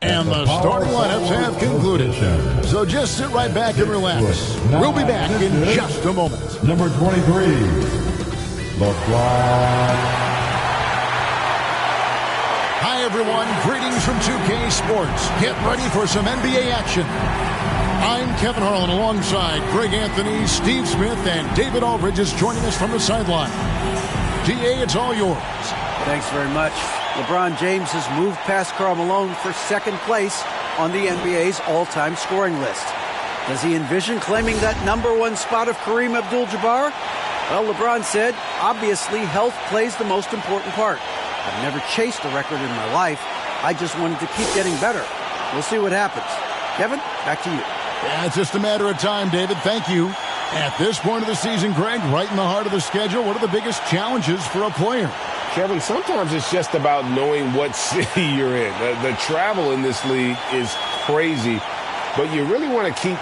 And the starting lineups have concluded. So just sit right back and relax. We'll be back in just a moment. Number 23, LeBron. Hi, everyone. Greetings from 2K Sports. Get ready for some NBA action. I'm Kevin Harlan alongside Greg Anthony, Steve Smith, and David Aldridge is joining us from the sideline. DA, it's all yours. Thanks very much. LeBron James has moved past Karl Malone for second place on the NBA's all-time scoring list. Does he envision claiming that #1 spot of Kareem Abdul-Jabbar? Well, LeBron said, obviously health plays the most important part. I've never chased a record in my life. I just wanted to keep getting better. We'll see what happens. Kevin, back to you. Yeah, it's just a matter of time, David. Thank you. At this point of the season, Greg, right in the heart of the schedule, what are the biggest challenges for a player? Kevin, sometimes it's just about knowing what city you're in. The travel in this league is crazy, but you really want to keep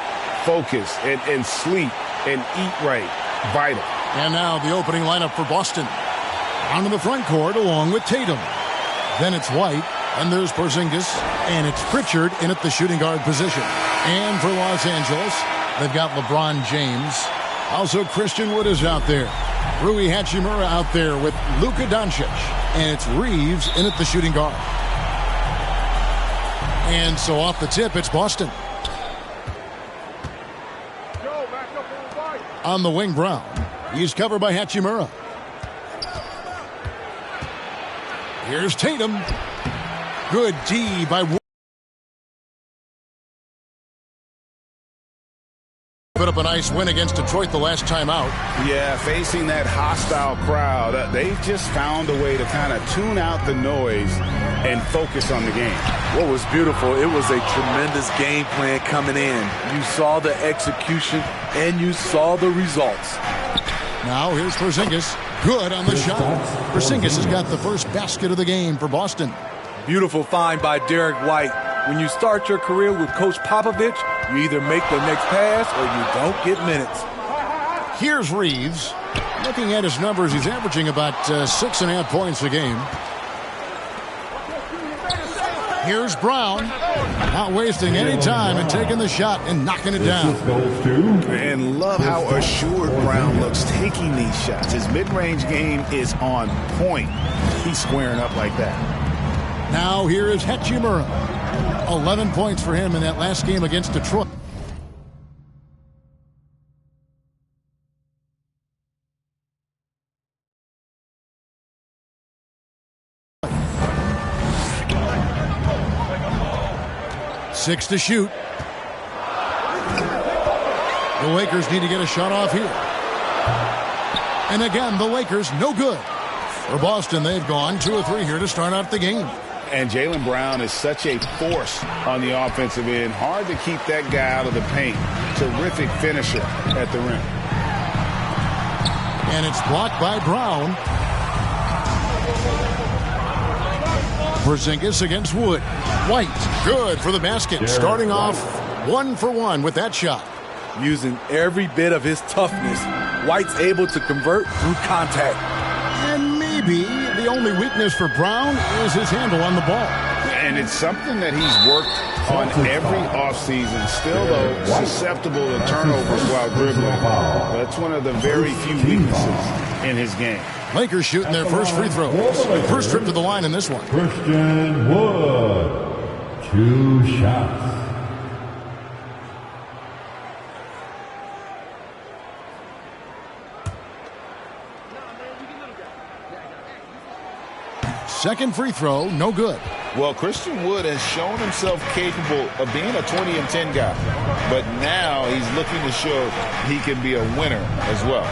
focused and sleep and eat right. Vital. And now the opening lineup for Boston. Onto the front court along with Tatum. Then it's White, and there's Porzingis, and it's Pritchard in at the shooting guard position. And for Los Angeles, they've got LeBron James. Also, Christian Wood is out there. Rui Hachimura out there with Luka Doncic. And it's Reeves in at the shooting guard. And so off the tip, it's Boston. On the wing, Brown. He's covered by Hachimura. Here's Tatum. Good D by Wood. Put up a nice win against Detroit the last time out. Yeah, facing that hostile crowd, they've just found a way to kind of tune out the noise and focus on the game. What was beautiful, it was a tremendous game plan coming in. You saw the execution and you saw the results. Now here's Porzingis. Good on the shot. Porzingis has got the first basket of the game for Boston. Beautiful find by Derek White. When you start your career with Coach Popovich, you either make the next pass or you don't get minutes. Here's Reeves. Looking at his numbers, he's averaging about 6.5 points a game. Here's Brown. Not wasting any time and taking the shot and knocking it down. And love how assured Brown looks taking these shots. His mid-range game is on point. He's squaring up like that. Now here is Hachimura. 11 points for him in that last game against Detroit. Six to shoot. The Lakers need to get a shot off here. And again, the Lakers no good. For Boston, they've gone 2 of 3 here to start out the game. And Jaylen Brown is such a force on the offensive end. Hard to keep that guy out of the paint. Terrific finisher at the rim. And it's blocked by Brown. Porzingis against Wood. White, good for the basket. Starting off 1 for 1 with that shot. Using every bit of his toughness, White's able to convert through contact. And maybe the only weakness for Brown is his handle on the ball. And it's something that he's worked on every offseason. Still, though, susceptible to turnovers while dribbling. That's one of the very few weaknesses in his game. Lakers shooting their first free throws. First trip to the line in this one. Christian Wood. 2 shots. Second free throw, no good. Well, Christian Wood has shown himself capable of being a 20 and 10 guy, but now he's looking to show he can be a winner as well.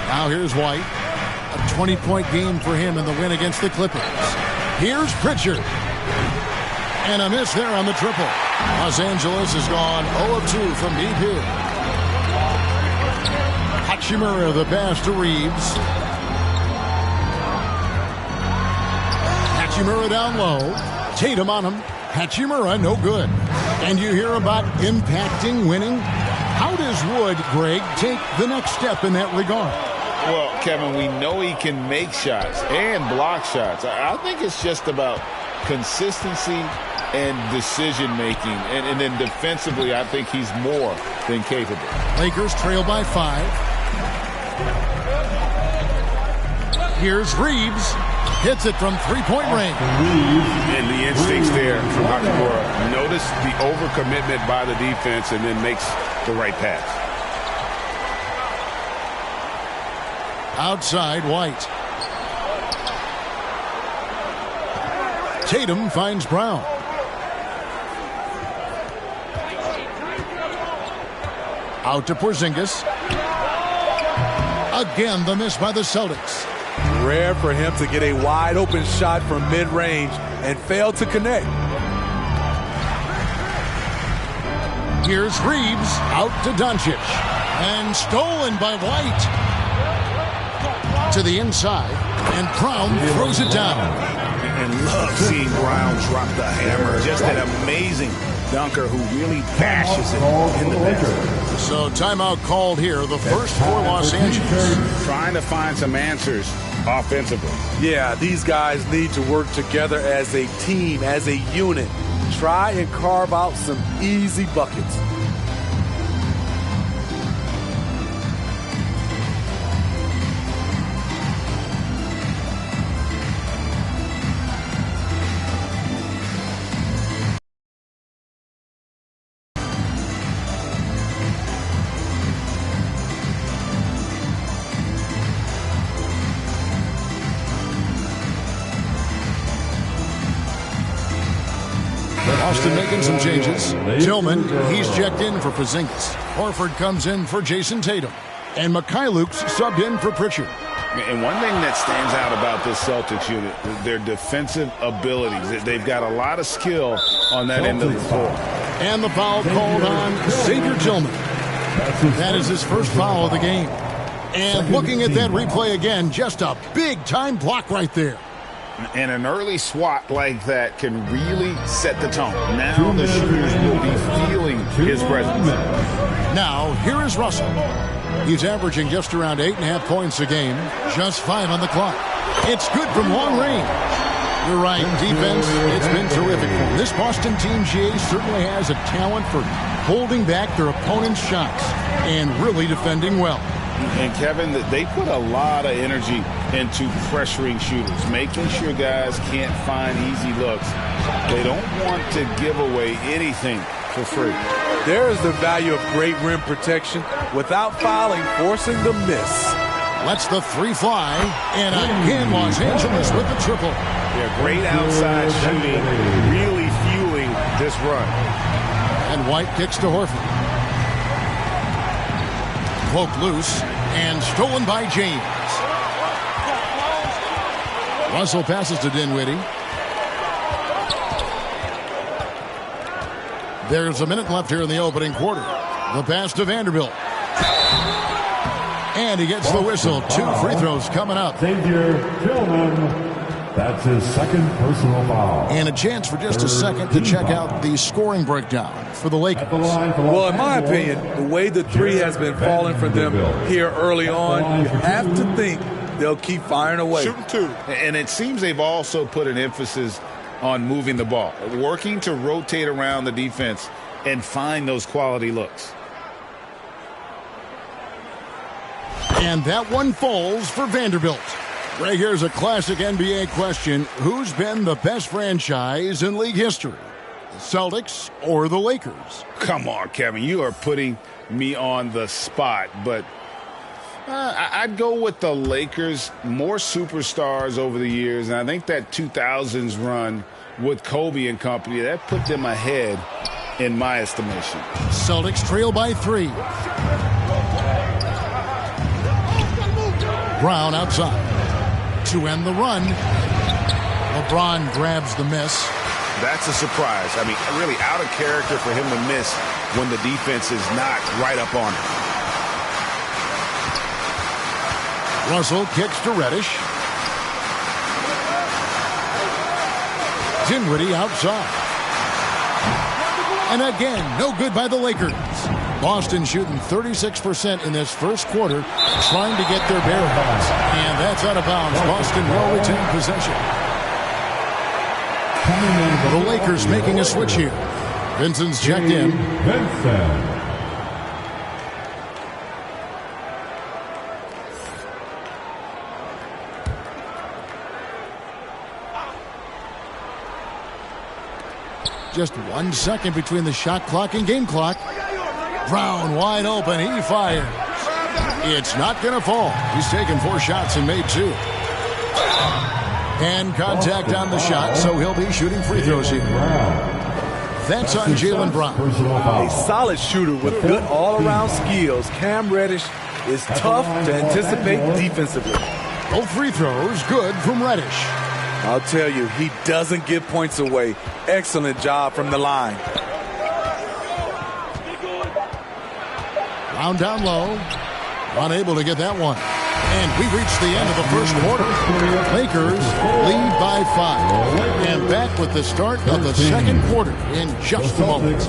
Now here's White. A 20-point game for him in the win against the Clippers. Here's Pritchard. And a miss there on the triple. Los Angeles has gone 0 of 2 from deep here. Hachimura the pass to Reeves. Hachimura down low. Tatum on him. Hachimura no good. And you hear about impacting winning. How does Wood, Greg, take the next step in that regard? Well, Kevin, we know he can make shots and block shots. I think it's just about consistency and decision-making. And then defensively, I think he's more than capable. Lakers trail by 5. Here's Reeves. Hits it from three-point range. And the instincts there from Hachimura. Notice the overcommitment by the defense and then makes the right pass. Outside, White. Tatum finds Brown. Out to Porzingis. Again, the miss by the Celtics. Rare for him to get a wide-open shot from mid-range and fail to connect. Here's Reeves out to Doncic. And stolen by White. To the inside. And Brown throws it down. And love seeing Brown drop the hammer. Just an amazing dunker who really bashes it in the net. So timeout called here. The first for Los Angeles. Trying to find some answers offensively. Yeah, these guys need to work together as a team, as a unit. Try and carve out some easy buckets. Boston making some changes. Tillman, he's checked in for Porzingis. Horford comes in for Jason Tatum. And Mikhailuk's subbed in for Pritchard. And one thing that stands out about this Celtics unit is their defensive abilities. They've got a lot of skill on that end of the floor. And the foul called on Xavier Tillman. That is his first foul of the game. And looking at that replay again, just a big-time block right there. And an early swat like that can really set the tone. Now the shooters will be feeling his presence. Now, here is Russell. He's averaging just around 8.5 points a game, just 5 on the clock. It's good from long range. You're right, defense, it's been terrific. This Boston team, GA, certainly has a talent for holding back their opponent's shots and really defending well. And, Kevin, they put a lot of energy into pressuring shooters, making sure guys can't find easy looks. They don't want to give away anything for free. There is the value of great rim protection without fouling, forcing the miss. Lets the three fly, and again Los Angeles with the triple. Yeah, great outside shooting, really fueling this run. And White kicks to Horford. Poked loose and stolen by James. Russell passes to Dinwiddie. There's a minute left here in the opening quarter. The pass to Vanderbilt. And he gets the whistle. 2 free throws coming up. Xavier Tillman. That's his second personal foul. And a chance for just a second to check out the scoring breakdown for the Lakers. Well, in my opinion, the way the three has been falling for them here early on, you have to think they'll keep firing away. Shooting 2. And it seems they've also put an emphasis on moving the ball, working to rotate around the defense and find those quality looks. And that one falls for Vanderbilt. Right here's a classic NBA question. Who's been the best franchise in league history? The Celtics or the Lakers? Come on, Kevin. You are putting me on the spot, but I'd go with the Lakers. More superstars over the years, and I think that 2000s run with Kobe and company, that put them ahead in my estimation. Celtics trail by 3. Brown outside to end the run. LeBron grabs the miss. That's a surprise. I mean, really out of character for him to miss when the defense is not right up on him. Russell kicks to Reddish. Dinwiddie outside. And again, no good by the Lakers. Boston shooting 36% in this first quarter, trying to get their bearings. And that's out of bounds. Boston will retain possession. The Lakers making a switch here. Vincent's checked in. Vincent. Just 1 second between the shot clock and game clock. Brown wide open. He fires. It's not going to fall. He's taken 4 shots and made 2. And contact on the shot, so he'll be shooting free throws here. That's on Jaylen Brown. A solid shooter with good all-around skills. Cam Reddish is tough to anticipate defensively. Both free throws good from Reddish. I'll tell you, he doesn't give points away. Excellent job from the line. Brown down low. Unable to get that one. And we reach the end of the first quarter. Lakers lead by 5. And back with the start of the second quarter in just a moment.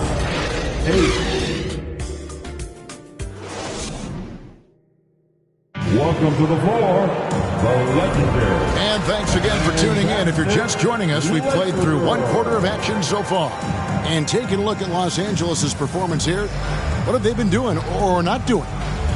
Welcome to the floor, the legendary. And thanks again for tuning in. If you're just joining us, we've played through 1 quarter of action so far. And taking a look at Los Angeles' performance here, what have they been doing or not doing?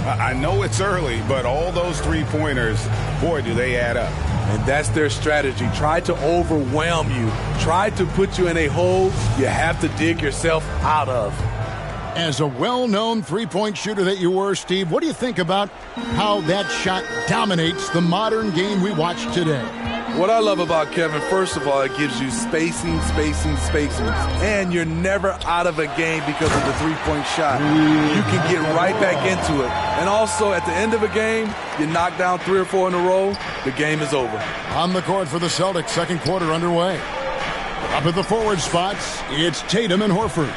I know it's early, but all those three-pointers, boy, do they add up. And that's their strategy. Try to overwhelm you. Try to put you in a hole you have to dig yourself out of. As a well-known three-point shooter that you were, Steve, what do you think about how that shot dominates the modern game we watch today? What I love about Kevin, first of all, it gives you spacing. And you're never out of a game because of the three-point shot. You can get right back into it. And also, at the end of a game, you knock down 3 or 4 in a row, the game is over. On the court for the Celtics, second quarter underway. Up at the forward spots, it's Tatum and Horford.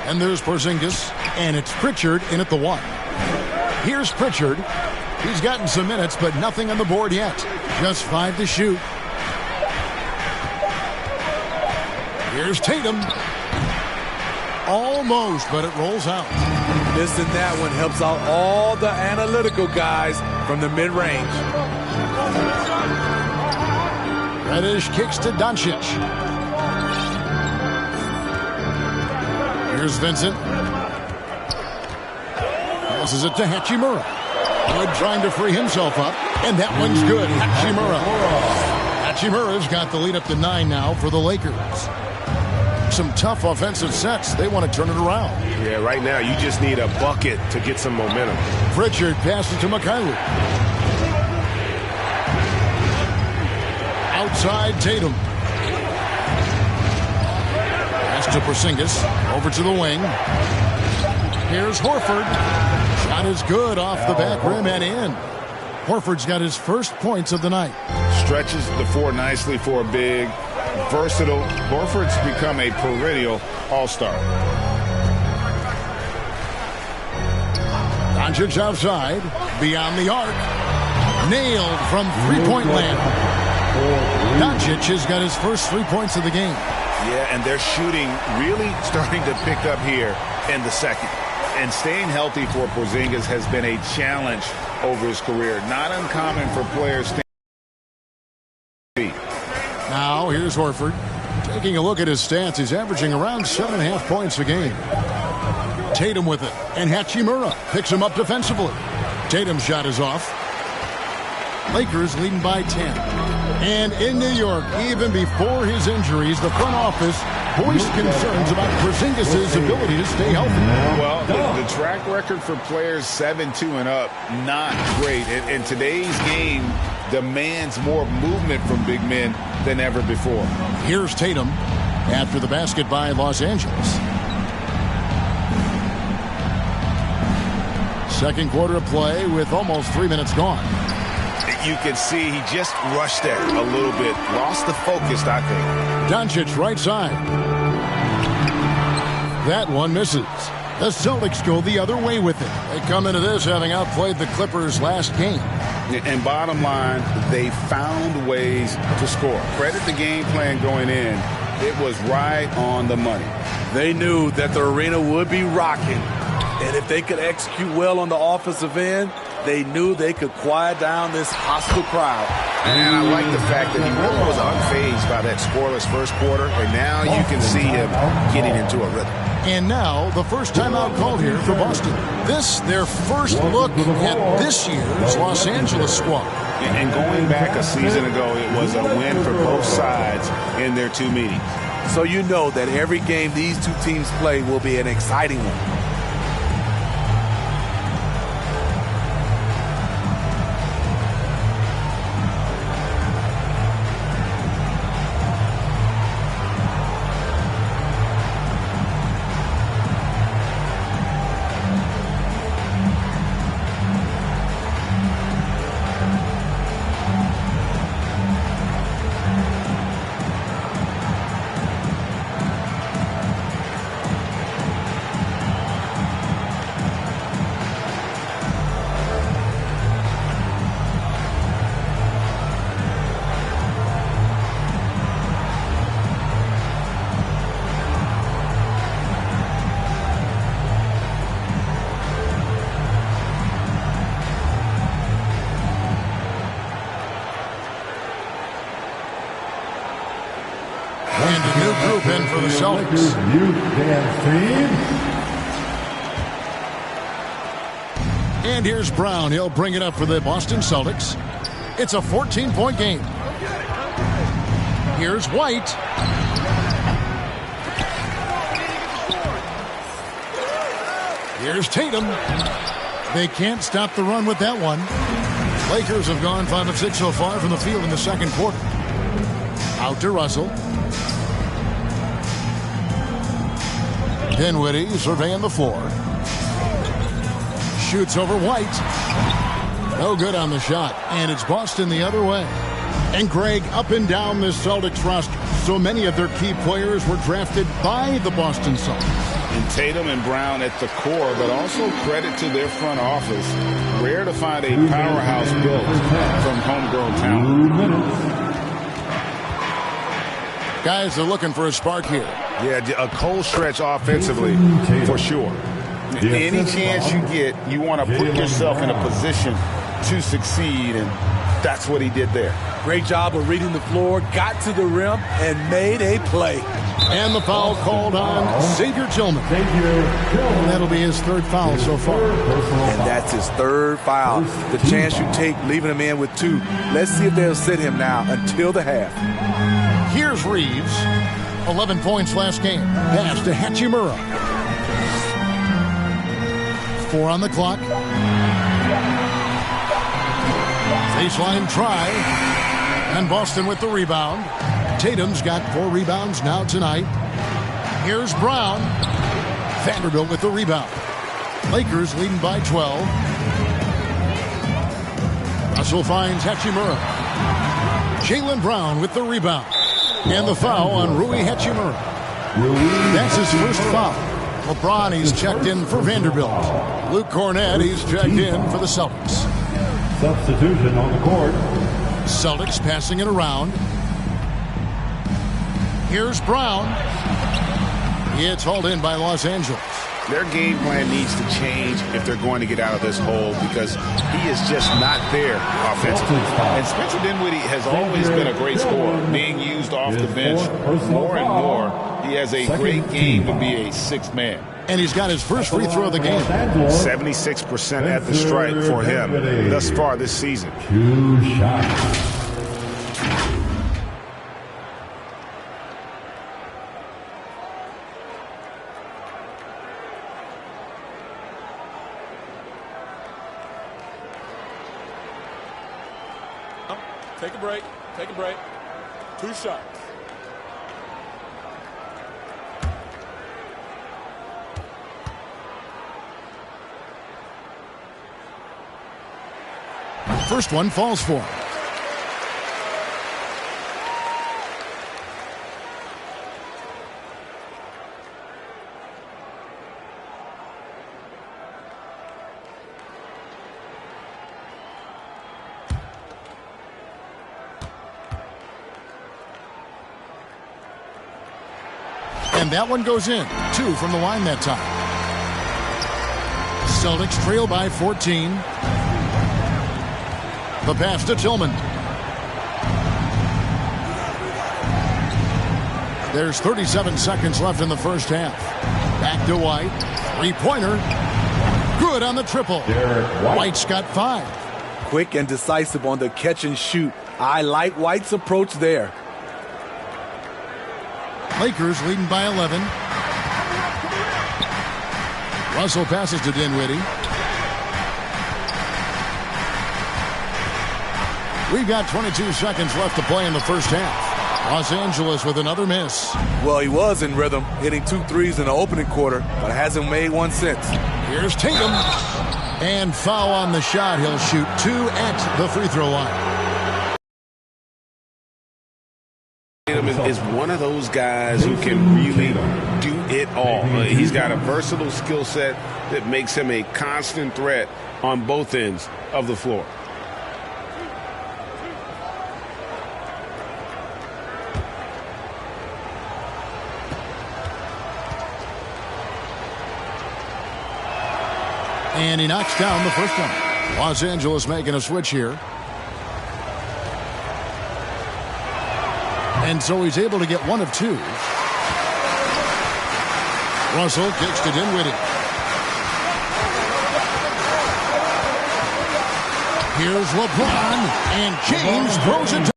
And there's Porzingis, and it's Pritchard in at the 1. Here's Pritchard. He's gotten some minutes, but nothing on the board yet. Just 5 to shoot. Here's Tatum. Almost, but it rolls out. Missing that one helps out all the analytical guys from the mid-range. Reddish kicks to Doncic. Here's Vincent. Passes it to Hachimura. Wood trying to free himself up. And that one's good. Hachimura's got the lead up to 9 now for the Lakers. Some tough offensive sets. They want to turn it around. Yeah, right now you just need a bucket to get some momentum. Pritchard passes to McKinley. Outside Tatum. Pass to Porzingis. Over to the wing. Here's Horford. Shot is good off the back rim and in. Horford's got his first points of the night. Stretches the floor nicely for a big, versatile. Horford's become a perennial all-star. Doncic outside. Beyond the arc. Nailed from three-point land. Doncic has got his first 3 points of the game. Yeah, and their shooting really starting to pick up here in the second. And staying healthy for Porzingis has been a challenge over his career. Not uncommon for players staying. Now, here's Horford. Taking a look at his stats, he's averaging around 7.5 points a game. Tatum with it, and Hachimura picks him up defensively. Tatum's shot is off. Lakers leading by 10. And in New York, even before his injuries, the front office voiced concerns about Porzingis' ability to stay healthy. Well, the track record for players 7-2 and up, not great. And today's game demands more movement from big men than ever before. Here's Tatum after the basket by Los Angeles. Second quarter of play with almost 3 minutes gone. You can see he just rushed there a little bit. Lost the focus, I think. Doncic right side. That one misses. The Celtics go the other way with it. They come into this having outplayed the Clippers last game. And bottom line, they found ways to score. Credit the game plan going in. It was right on the money. They knew that the arena would be rocking. And if they could execute well on the offensive end, They knew they could quiet down this hostile crowd. And I like the fact that he really was unfazed by that scoreless first quarter, and now you can see him getting into a rhythm. And now the first timeout called here for Boston. This their first look at this year's Los Angeles squad. And going back a season ago, it was a win for both sides in their two meetings. So you know that every game these two teams play will be an exciting one. And a new group in for the Celtics. And here's Brown. He'll bring it up for the Boston Celtics. It's a 14-point game. Here's White. Here's Tatum. They can't stop the run with that one. Lakers have gone 5 of 6 so far from the field in the second quarter. Out to Russell. Dinwiddie surveying the floor. Shoots over White. No good on the shot. And it's Boston the other way. And Greg, up and down this Celtics roster, so many of their key players were drafted by the Boston Celtics. And Tatum and Brown at the core, but also credit to their front office. Rare to find a powerhouse built from homegrown talent. Guys are looking for a spark here. Yeah, a cold stretch offensively for sure. Any chance you get, you want to put yourself in a position to succeed, and that's what he did there. Great job of reading the floor, got to the rim, and made a play. And the foul called on Xavier Tillman. And that'll be his third foul so far. And that's his third foul. The chance you take leaving him in with 2. Let's see if they'll sit him now until the half. Here's Reeves. 11 points last game. Pass to Hachimura. 4 on the clock. Baseline try. And Boston with the rebound. Tatum's got 4 rebounds now tonight. Here's Brown. Vanderbilt with the rebound. Lakers leading by 12. Russell finds Hachimura. Jaylen Brown with the rebound. And the foul on Rui Hachimura. That's his first foul. LeBron, he's checked in for Vanderbilt. Luke Cornett, he's checked in for the Celtics. Substitution on the court. Celtics passing it around. Here's Brown. It's hauled in by Los Angeles. Their game plan needs to change if they're going to get out of this hole, because he is just not there offensively. And Spencer Dinwiddie has always been a great scorer, being used off the bench more and more. He has a great game to be a sixth man. And he's got his first free throw of the game. 76% at the stripe for him thus far this season. 2 shots. Take a break. Take a break. 2 shots. First one falls for him. And that one goes in. 2 from the line that time. Celtics trail by 14. The pass to Tillman. There's 37 seconds left in the first half. Back to White. Three-pointer. Good on the triple. White's got 5. Quick and decisive on the catch and shoot. I like White's approach there. Lakers leading by 11. Russell passes to Dinwiddie. We've got 22 seconds left to play in the first half. Los Angeles with another miss. Well, he was in rhythm, hitting 2 threes in the opening quarter, but hasn't made one since. Here's Tatum. And foul on the shot. He'll shoot 2 at the free throw line. Tatum is one of those guys who can really do it all. He's got a versatile skill set that makes him a constant threat on both ends of the floor. And he knocks down the first one. Los Angeles making a switch here. And so he's able to get 1 of 2. Russell kicks to Dinwiddie. Here's LeBron. And James throws it.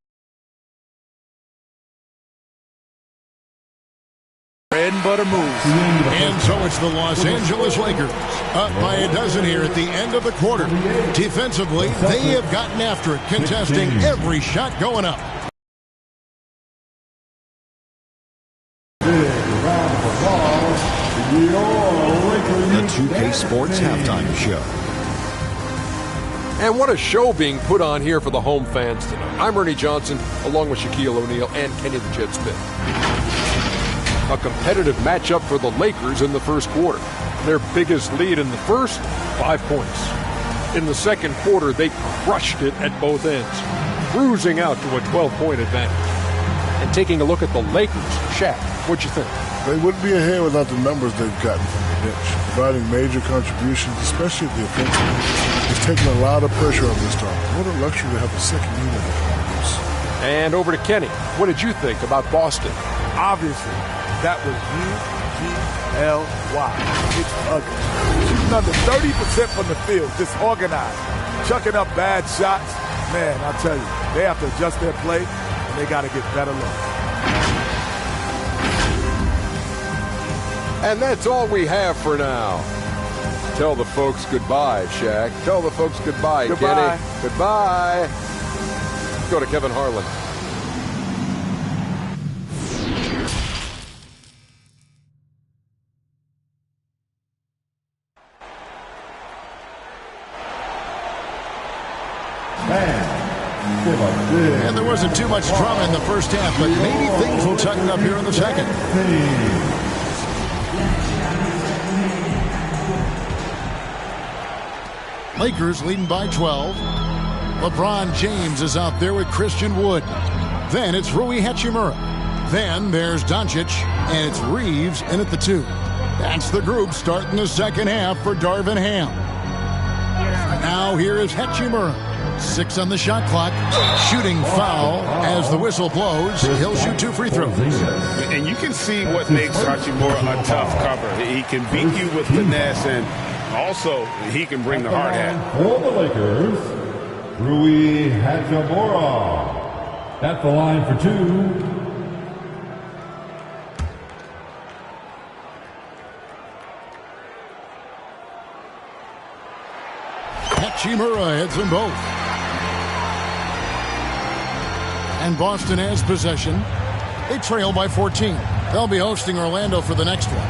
Bread and butter moves. And so it's the Los Angeles Lakers up by a dozen here at the end of the quarter. Defensively, they have gotten after it, contesting every shot going up. The 2K Sports Halftime Show. And what a show being put on here for the home fans tonight. I'm Ernie Johnson, along with Shaquille O'Neal and Kenny the Jet Smith. A competitive matchup for the Lakers in the first quarter. Their biggest lead in the first, 5 points. In the second quarter, they crushed it at both ends, cruising out to a 12-point advantage. And taking a look at the Lakers, Shaq, what'd you think? They wouldn't be ahead without the numbers they've gotten from the bench, providing major contributions, especially at the offensive end. It's taken a lot of pressure on this team. What a luxury to have a second unit of this. And over to Kenny. What did you think about Boston? Obviously, that was U-G-L-Y. It's ugly. Shooting under 30% from the field, disorganized, chucking up bad shots. Man, I tell you, they have to adjust their play, and they got to get better looks. And that's all we have for now. Tell the folks goodbye, Shaq. Tell the folks goodbye, Goodbye. Kenny. Goodbye. Let's go to Kevin Harlan. And there wasn't too much drama in the first half, but maybe things will tighten up here in the second. Lakers leading by 12. LeBron James is out there with Christian Wood. Then it's Rui Hachimura. Then there's Doncic, and it's Reeves in at the 2. That's the group starting the second half for Darvin Ham. Now here is Hachimura. 6 on the shot clock. Shooting foul as the whistle blows. He'll shoot 2 free throws. And you can see what makes Hachimura a tough cover. He can beat you with finesse, and also he can bring the hard hat. For the Lakers, Rui Hachimura. At the line for 2. Hachimura hits them both. And Boston has possession. They trail by 14. They'll be hosting Orlando for the next one.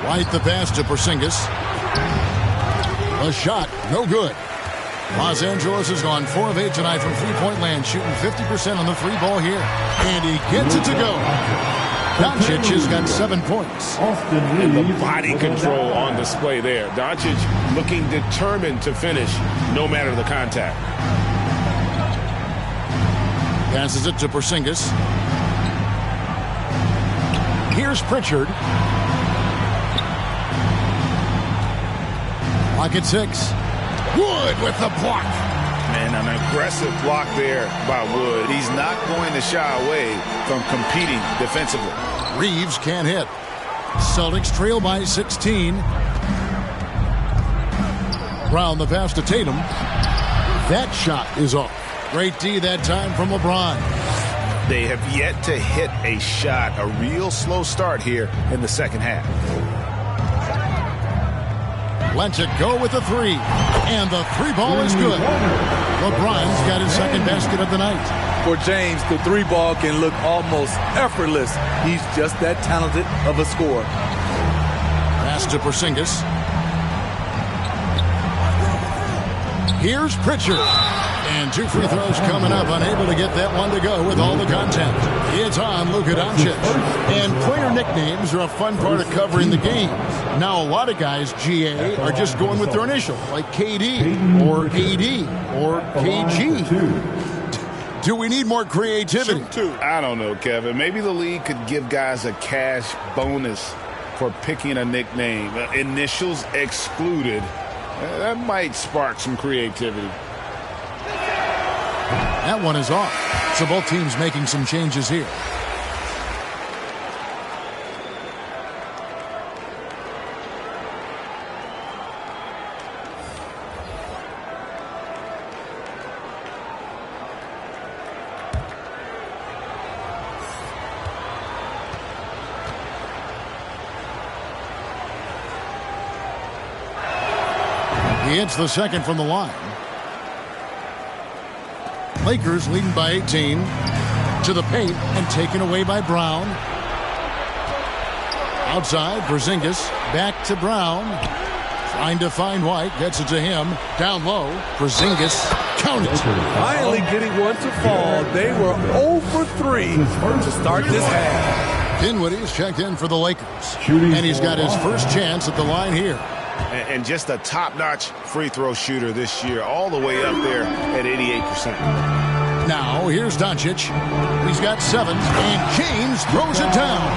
White the pass to Porzingis. A shot, no good. Los Angeles has gone 4 of 8 tonight from three-point land, shooting 50% on the 3-ball here. And he gets it to go. Doncic has got 7 points. And the body control on display there. Doncic looking determined to finish no matter the contact. Passes it to Porzingis. Here's Pritchard. Clock at 6. Wood with the block. Man, an aggressive block there by Wood. He's not going to shy away from competing defensively. Reeves can't hit. Celtics trail by 16. Brown the pass to Tatum. That shot is off. Great D that time from LeBron. They have yet to hit a shot, a real slow start here in the second half. Lets it go with the three. And the three ball is good. LeBron's got his second basket of the night. For James, the three ball can look almost effortless. He's just that talented of a scorer. Pass to Porzingis. Here's Pritchard. And 2 free throws coming up, unable to get that one to go with all the content. It's on Luka Doncic. And player nicknames are a fun part of covering the game. Now, a lot of guys, GA, are just going with their initial, like KD or AD or KG. Do we need more creativity? I don't know, Kevin. Maybe the league could give guys a cash bonus for picking a nickname. Initials excluded. That might spark some creativity. That one is off. So both teams making some changes here. He hits the second from the line. Lakers leading by 18. To the paint and taken away by Brown. Outside, Porzingis. Back to Brown. Trying to find White. Gets it to him. Down low. Porzingis. Count it. Finally getting one to fall. They were 0 for 3 to start this half. Dinwiddie's checked in for the Lakers. And he's got his first chance at the line here. And just a top-notch free throw shooter this year, all the way up there at 88%. Now, here's Doncic. He's got 7, and James throws it down.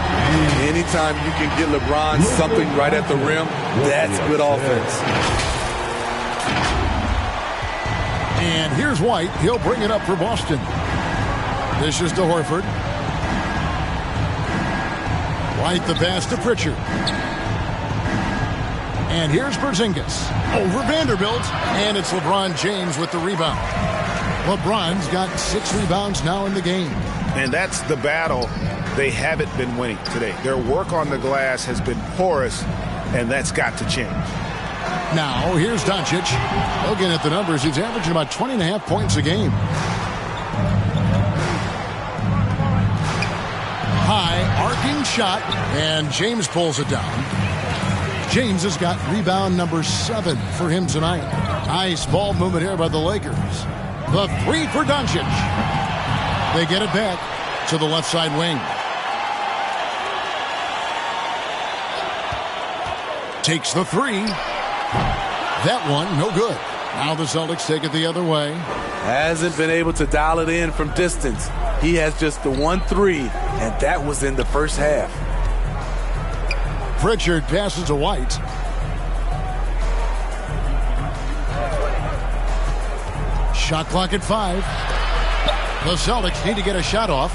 Anytime you can get LeBron something right at the rim, that's good offense. And here's White. He'll bring it up for Boston. This is to Horford. White the pass to Pritchard. And here's Porzingis over Vanderbilt. And it's LeBron James with the rebound. LeBron's got 6 rebounds now in the game. And that's the battle they haven't been winning today. Their work on the glass has been porous, and that's got to change. Now, here's Doncic. Looking at the numbers, he's averaging about 20.5 points a game. High, arcing shot, and James pulls it down. James has got rebound number 7 for him tonight. Nice ball movement here by the Lakers. The 3 for Doncic. They get it back to the left side wing. Takes the 3. That one, no good. Now the Celtics take it the other way. Hasn't been able to dial it in from distance. He has just the 1-3, and that was in the first half. Pritchard passes to White. Shot clock at 5. The Celtics need to get a shot off.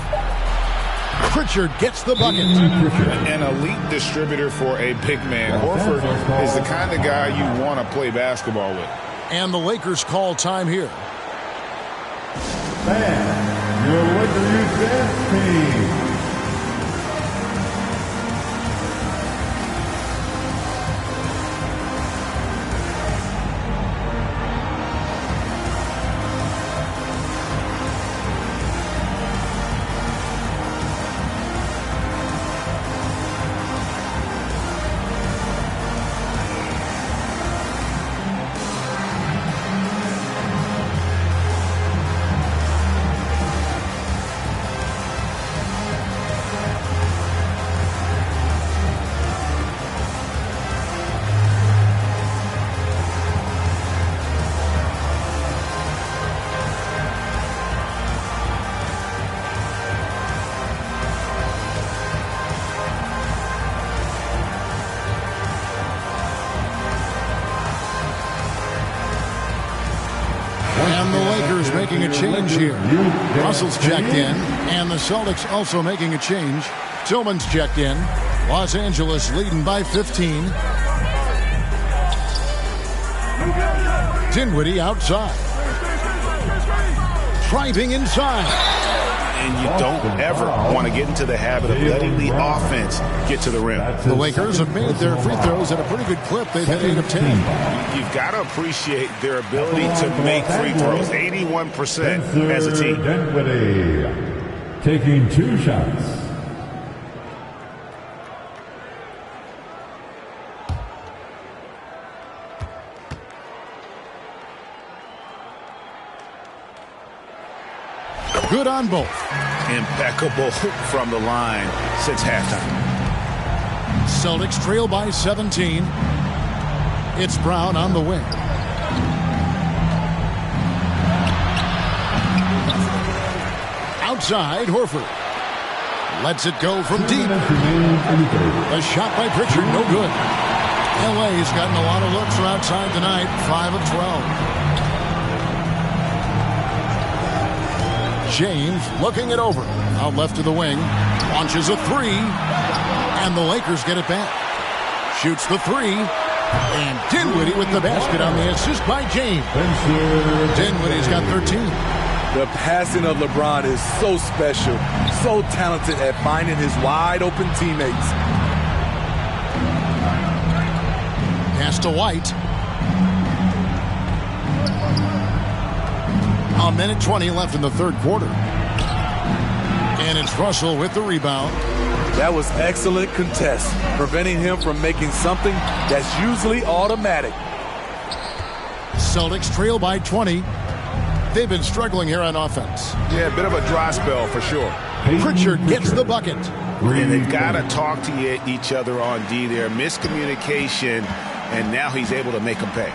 Pritchard gets the bucket. An elite distributor for a big man. Horford is the kind of guy you want to play basketball with. And the Lakers call time here. And your Lakers dance team. And the Lakers making a change here. Russell's checked in, and the Celtics also making a change. Tillman's checked in. Los Angeles leading by 15. Dinwiddie outside. Driving inside. And you don't ever want to get into the habit of letting the offense get to the rim. The Lakers have made their free throws at a pretty good clip. They've had 8 of 10. You've got to appreciate their ability to make free throws. 81% as a team. Dinwiddie taking 2 shots. Good on both. Impeccable from the line since halftime. Celtics trail by 17. It's Brown on the wing. Outside, Horford. Lets it go from deep. A shot by Pritchard, no good. LA's gotten a lot of looks from outside tonight, 5 of 12. James looking it over. Out left to the wing. Launches a 3. And the Lakers get it back. Shoots the 3. And Dinwiddie with the basket on the assist by James. Dinwiddie's got 13. The passing of LeBron is so special. So talented at finding his wide open teammates. Pass to White. A minute 20 left in the third quarter. And it's Russell with the rebound. That was excellent contest, preventing him from making something that's usually automatic. Celtics trail by 20. They've been struggling here on offense. Yeah, a bit of a dry spell for sure. Pritchard gets the bucket. And they've got to talk to each other on D there. Miscommunication, and now he's able to make them pay.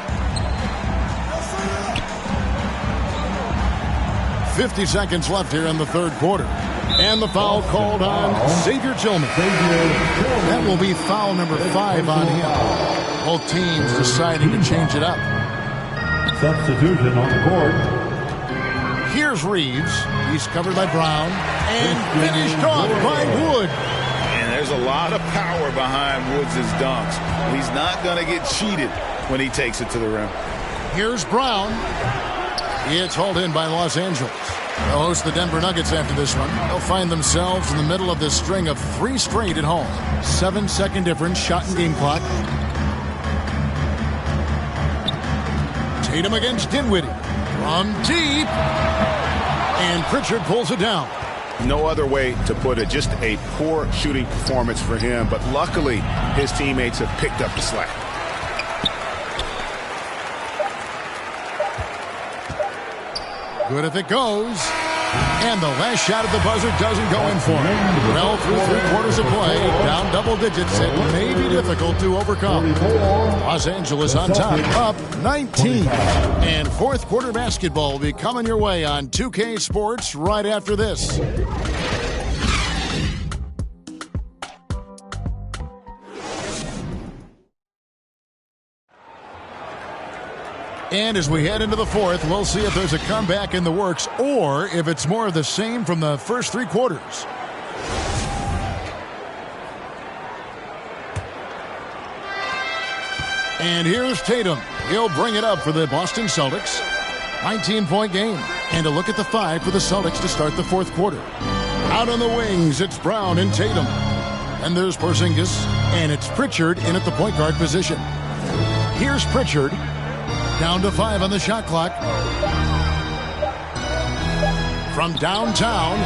50 seconds left here in the third quarter. And the foul called on Xavier Tillman. That will be foul number 5 on him. Both teams deciding to change it up. Substitution on the court. Here's Reeves. He's covered by Brown. And finished off by Wood. And there's a lot of power behind Woods' dunks. He's not going to get cheated when he takes it to the rim. Here's Brown. It's hauled in by Los Angeles. They'll host the Denver Nuggets after this one. They'll find themselves in the middle of this string of 3 straight at home. 7-second difference, shot and game clock. Tatum against Dinwiddie. From deep. And Pritchard pulls it down. No other way to put it. Just a poor shooting performance for him. But luckily, his teammates have picked up the slack. Good if it goes. And the last shot at the buzzer doesn't go in for him. Well, through 3 quarters of play, down double digits, it may be difficult to overcome. Los Angeles on top, up 19. And fourth quarter basketball will be coming your way on 2K Sports right after this. And as we head into the fourth, we'll see if there's a comeback in the works or if it's more of the same from the first 3 quarters. And here's Tatum. He'll bring it up for the Boston Celtics. 19-point game. And a look at the 5 for the Celtics to start the fourth quarter. Out on the wings, it's Brown and Tatum. And there's Porzingis. And it's Pritchard in at the point guard position. Here's Pritchard. Down to 5 on the shot clock. From downtown.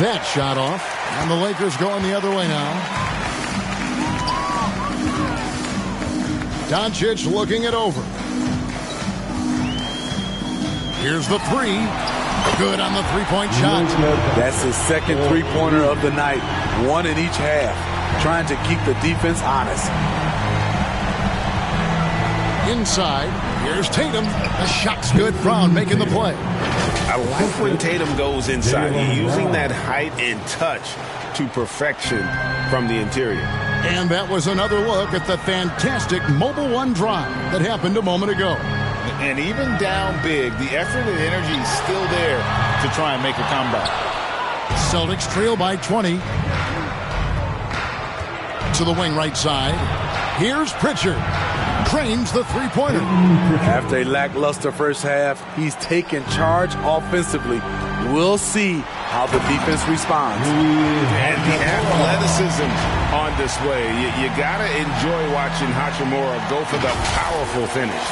That shot off. And the Lakers going the other way now. Doncic looking it over. Here's the 3. Good on the 3-point shot. That's his second 3-pointer of the night. 1 in each half. Trying to keep the defense honest. Inside, here's Tatum. The shot's good. Brown making the play. I like when Tatum goes inside. He's using that height and touch to perfection from the interior. And that was another look at the fantastic Mobile One drive that happened a moment ago. And even down big, the effort and energy is still there to try and make a comeback. Celtics trail by 20. To the wing right side. Here's Pritchard. Trains the three-pointer. After a lackluster first half, he's taken charge offensively. We'll see how the defense responds. And the athleticism on display. You got to enjoy watching Hachimura go for the powerful finish.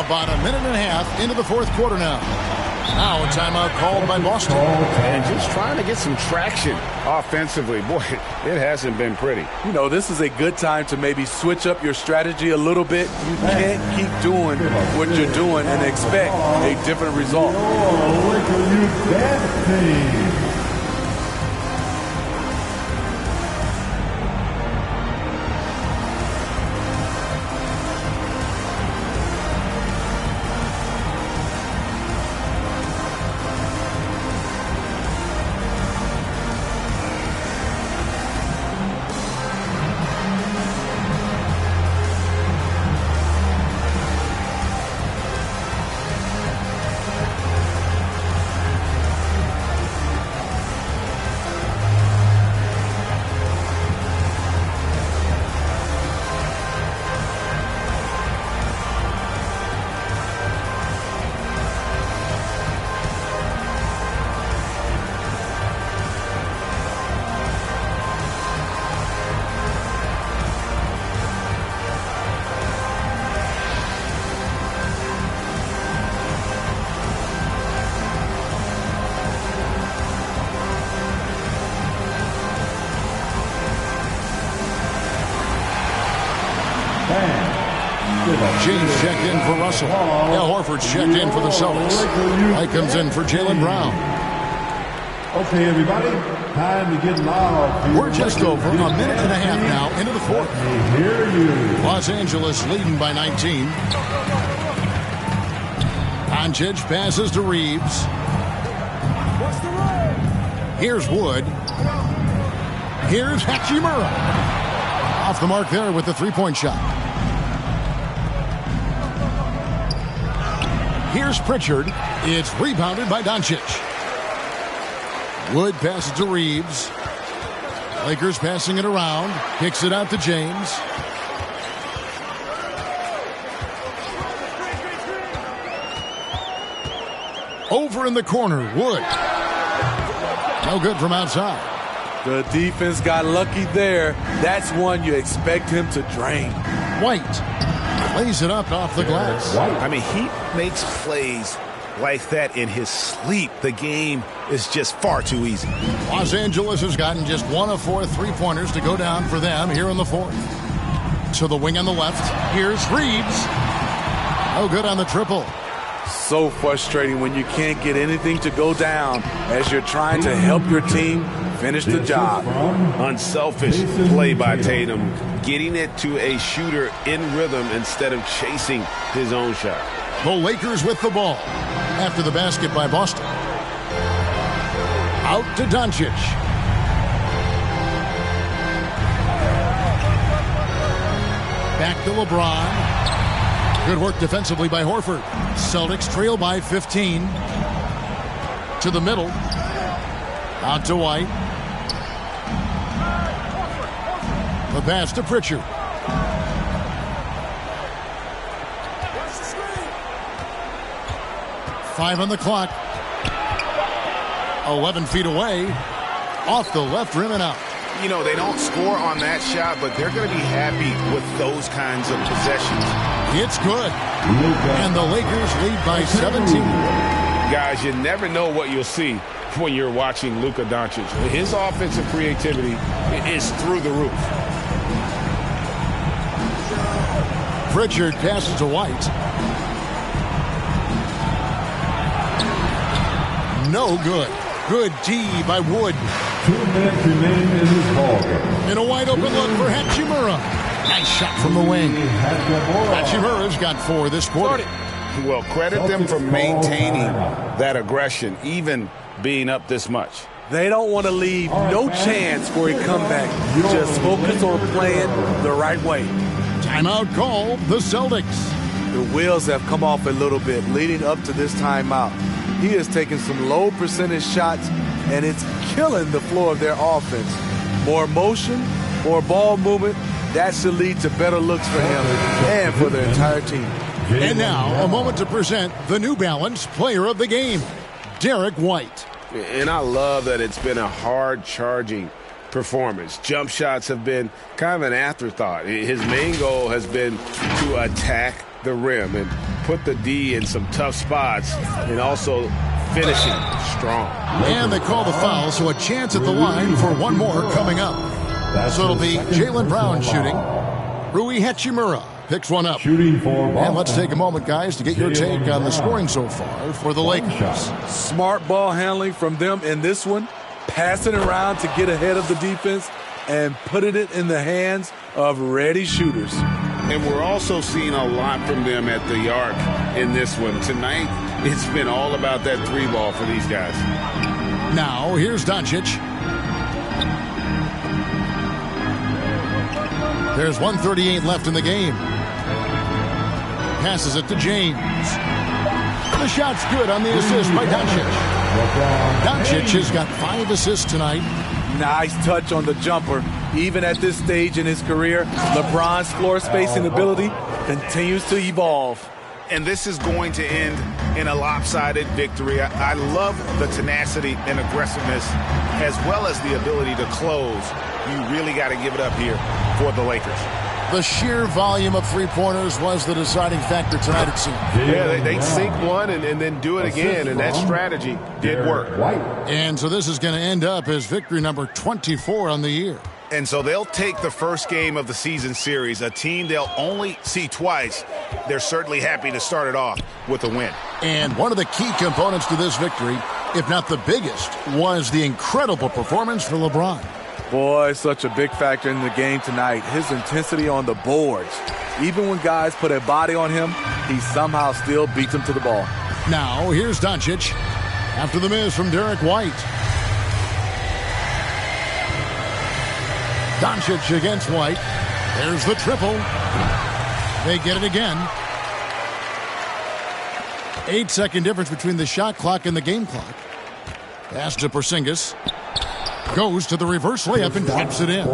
About a minute and a half into the fourth quarter now. Now a timeout called by Boston. And just trying to get some traction offensively. Boy, it hasn't been pretty. You know, this is a good time to maybe switch up your strategy a little bit. You can't keep doing what you're doing and expect a different result. James checked in for Russell. Al Horford's checked in for the Celtics. White comes in for Jaylen Brown. Okay, everybody, time to get loud. We're just over a minute and a half now into the fourth. Hear you. Los Angeles leading by 19. Doncic passes to Reeves. Here's Wood. Here's Hachimura. Off the mark there with the three-point shot. Here's Pritchard. It's rebounded by Doncic. Wood passes to Reeves. Lakers passing it around. Kicks it out to James. Over in the corner, Wood. No good from outside. The defense got lucky there. That's one you expect him to drain. White lays it up off the glass. I mean, he makes plays like that in his sleep. The game is just far too easy. Los Angeles has gotten just one of 4 three-pointers to go down for them here in the fourth. To the wing on the left. Here's Reeves. No good on the triple. So frustrating when you can't get anything to go down as you're trying to help your team finish the job. Unselfish play by Tatum, getting it to a shooter in rhythm instead of chasing his own shot. The Lakers with the ball after the basket by Boston. Out to Doncic. Back to LeBron. Good work defensively by Horford. Celtics trail by 15. To the middle. Out to White. The pass to Pritchard. Five on the clock. 11 feet away. Off the left rim and out. You know, they don't score on that shot, but they're going to be happy with those kinds of possessions. It's good. And the Lakers lead by 17. Guys, you never know what you'll see when you're watching Luka Doncic. His offensive creativity is through the roof. Pritchard passes to White. No good. Good D by Wood. 2 minutes remain in this ballgame. In a wide open look for Hachimura. Nice shot from the wing. Hachimura's got 4 this quarter. Well, credit them for maintaining that aggression, even being up this much. They don't want to leave no chance for a comeback. Just focus on playing the right way. Timeout called the Celtics. the wheels have come off a little bit leading up to this timeout. He is taking some low percentage shots, and it's killing the flow of their offense. More motion, more ball movement, that should lead to better looks for him and for the entire team. And now, a moment to present the New Balance Player of the Game, Derek White. And I love that it's been a hard-charging performance. Jump shots have been kind of an afterthought. His main goal has been to attack the rim and put the D in some tough spots and also finishing strong. And they call the foul, so a chance at the line for one more coming up. So it'll be Jaylen Brown shooting. Rui Hachimura picks one up. Shooting for Boston. And let's take a moment, guys, to get your take on the scoring so far for the Lakers. Smart ball handling from them in this one, passing around to get ahead of the defense and putting it in the hands of ready shooters. And we're also seeing a lot from them at the arc in this one. Tonight, it's been all about that three ball for these guys. Now, here's Doncic. There's 1:38 left in the game. Passes it to James. The shot's good on the assist by Doncic. Doncic has got 5 assists tonight. Nice touch on the jumper. Even at this stage in his career, LeBron's floor spacing ability continues to evolve. And this is going to end in a lopsided victory. I love the tenacity and aggressiveness as well as the ability to close. You really got to give it up here for the Lakers. The sheer volume of three-pointers was the deciding factor tonight, it seemed. Yeah, they sink one and then do it again, and that strategy did work. And so this is going to end up as victory number 24 on the year. And so they'll take the first game of the season series, a team they'll only see twice. They're certainly happy to start it off with a win. And one of the key components to this victory, if not the biggest, was the incredible performance for LeBron. Boy, such a big factor in the game tonight. His intensity on the boards. Even when guys put a body on him, he somehow still beats them to the ball. Now, here's Doncic after the miss from Derek White. Doncic against White. There's the triple. They get it again. 8-second difference between the shot clock and the game clock. Pass to Porzingis. Goes to the reverse layup and taps it in.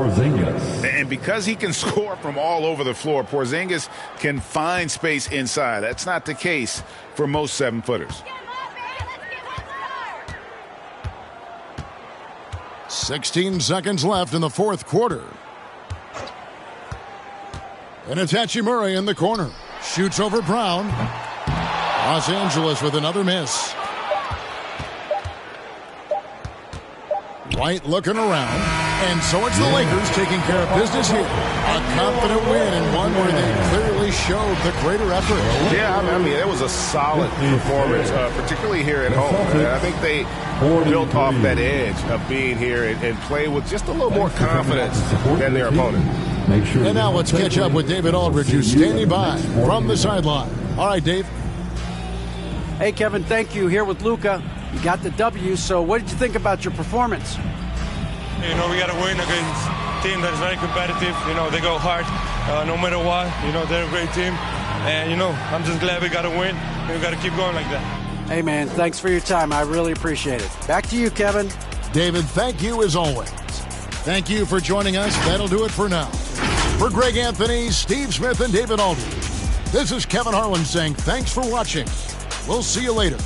And because he can score from all over the floor, Porzingis can find space inside. That's not the case for most 7-footers. 16 seconds left in the fourth quarter. And it's Hachimura in the corner. Shoots over Brown. Los Angeles with another miss. White looking around. And so it's the Lakers taking care of business here. A confident win and one where they clearly showed the greater effort. Yeah, I mean, it was a solid performance, particularly here at home. I think they built off that edge of being here and play with just a little more confidence than their opponent. And now let's catch up with David Aldridge, who's standing by from the sideline. All right, Dave. Hey, Kevin, thank you. Here with Luka. You got the W, so what did you think about your performance? You know, we got to win against a team that is very competitive. You know, they go hard no matter what. You know, they're a great team. And, you know, I'm just glad we got to win. And we got to keep going like that. Hey, man, thanks for your time. I really appreciate it. Back to you, Kevin. David, thank you as always. Thank you for joining us. That'll do it for now. For Greg Anthony, Steve Smith, and David Aldridge, this is Kevin Harlan saying thanks for watching. We'll see you later.